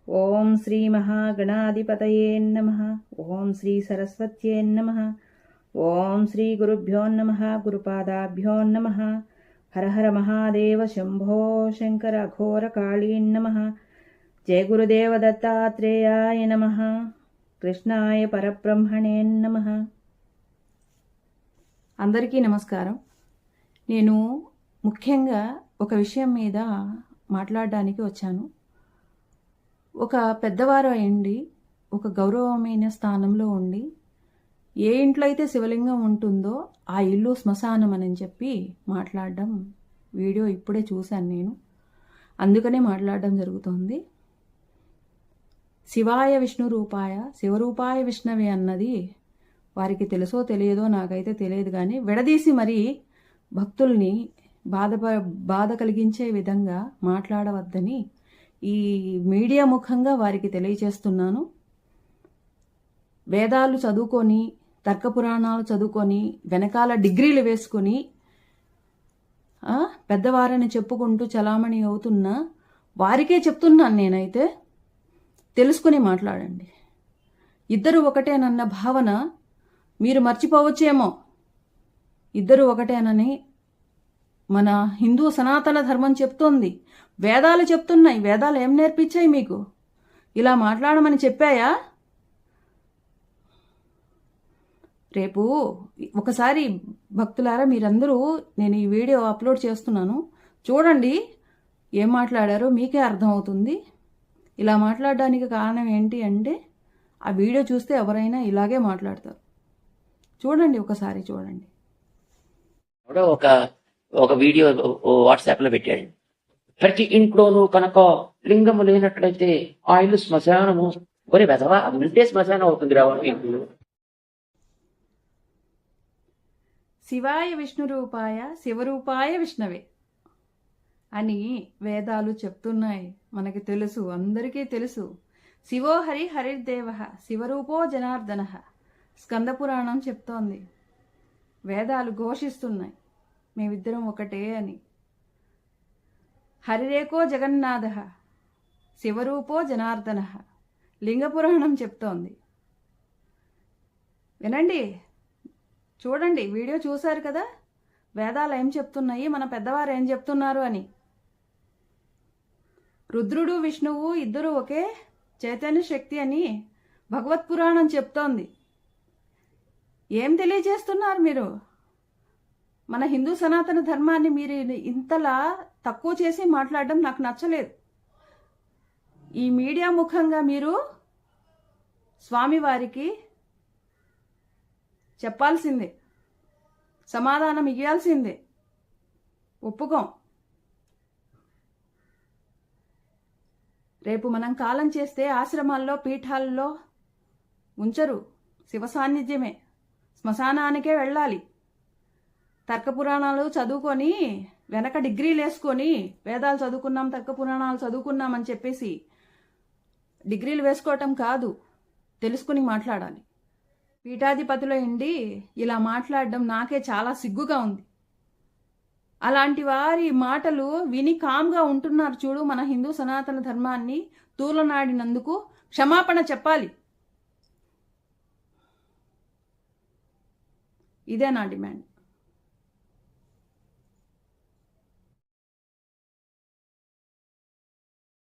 ఓం శ్రీ మహాగణాధిపతయే నమః. ఓం శ్రీ సరస్వత్యే నమః. ఓం శ్రీ గురుభ్యో నమః. గురుపాదాభ్యో నమః. హర హర మహాదేవ శంభో శంకర ఘోర కాళీ నమః. జయ గురుదేవ దత్తాత్రేయాయ నమః. కృష్ణాయ పరబ్రహ్మణే నమః. అందరికీ నమస్కారం. నేను ముఖ్యంగా ఒక విషయం మీద మాట్లాడడానికి వచ్చాను. ఒక పెద్దవారు అయ్యండి, ఒక గౌరవమైన స్థానంలో ఉండి, ఏ ఇంట్లో అయితే శివలింగం ఉంటుందో ఆ ఇల్లు శ్మశానం అని చెప్పి మాట్లాడడం వీడియో ఇప్పుడే చూశాను నేను. అందుకనే మాట్లాడడం జరుగుతోంది. శివాయ విష్ణు రూపాయ శివరూపాయ విష్ణవే అన్నది వారికి తెలుసో తెలియదో నాకైతే తెలియదు, కానీ విడదీసి మరీ భక్తుల్ని బాధ కలిగించే విధంగా మాట్లాడవద్దని ఈ మీడియా ముఖంగా వారికి తెలియచేస్తున్నాను. వేదాలు చదువుకొని, తర్కపురాణాలు చదువుకొని, వెనకాల డిగ్రీలు వేసుకొని పెద్దవారని చెప్పుకుంటూ చలామణి అవుతున్నా వారికే చెప్తున్నాను నేనైతే, తెలుసుకుని మాట్లాడండి. ఇద్దరు ఒకటేనన్న భావన మీరు మర్చిపోవచ్చేమో. ఇద్దరు ఒకటేనని మన హిందూ సనాతన ధర్మం చెప్తోంది, వేదాలు చెప్తున్నాయి. వేదాలు ఏం నేర్పించాయి మీకు? ఇలా మాట్లాడమని చెప్పాయా? రేపు ఒకసారి భక్తులారా మీరందరూ, నేను ఈ వీడియో అప్లోడ్ చేస్తున్నాను, చూడండి. ఏం మాట్లాడారో మీకే అర్థమవుతుంది. ఇలా మాట్లాడడానికి కారణం ఏంటి అంటే, ఆ వీడియో చూస్తే ఎవరైనా ఇలాగే మాట్లాడతారు. చూడండి, ఒకసారి చూడండి. ఒక వీడియో వాట్సాప్ లో పెట్టాడు. ప్రతి ఇంట్లోనూ కనుక లింగము లేనట్లయితే ఆ ఇల్లు శ్మశానము. ఒరే వెధవా, ఉంటే శ్మశానం అవుతుంది రావాలి. శివాయ విష్ణు రూపాయ శివరూపాయ విష్ణవే అని వేదాలు చెప్తున్నాయి. మనకి తెలుసు, అందరికీ తెలుసు. శివో హరి హరిర్దేవ శివరూపో జనార్దన స్కంద పురాణం చెప్తోంది. వేదాలు ఘోషిస్తున్నాయి మేమిద్దరం ఒకటే అని. హరిరేకో జగన్నాథ శివరూపో జనార్దన లింగపురాణం చెప్తోంది. వినండి, చూడండి. వీడియో చూశారు కదా, వేదాలు ఏం చెప్తున్నాయి, మన పెద్దవారు ఏం చెప్తున్నారు అని. రుద్రుడు విష్ణువు ఇద్దరు ఒకే చైతన్య శక్తి అని భగవత్ పురాణం చెప్తోంది. ఏం తెలియజేస్తున్నారు మీరు? మన హిందూ సనాతన ధర్మాన్ని మీరు ఇంతలా తక్కువ చేసి మాట్లాడడం నాకు నచ్చలేదు. ఈ మీడియా ముఖంగా మీరు స్వామివారికి చెప్పాల్సిందే, సమాధానం ఇవ్వాల్సిందే. ఒప్పుకోం. రేపు మనం కాలం చేస్తే ఆశ్రమాల్లో, పీఠాల్లో ఉంచరు. శివ సాన్నిధ్యమే, శ్మశానానికే వెళ్ళాలి. తర్కపురాణాలు చదువుకొని, వెనక డిగ్రీలు వేసుకొని, వేదాలు చదువుకున్నాం, తర్కపురాణాలు చదువుకున్నాం అని చెప్పేసి డిగ్రీలు వేసుకోవటం కాదు, తెలుసుకుని మాట్లాడాలి. పీఠాధిపతుల ఇండి ఇలా మాట్లాడడం నాకే చాలా సిగ్గుగా ఉంది. అలాంటి వారి మాటలు విని కామ్గా ఉంటున్నారు చూడు. మన హిందూ సనాతన ధర్మాన్ని తూలనాడినందుకు క్షమాపణ చెప్పాలి. ఇదే నా డిమాండ్.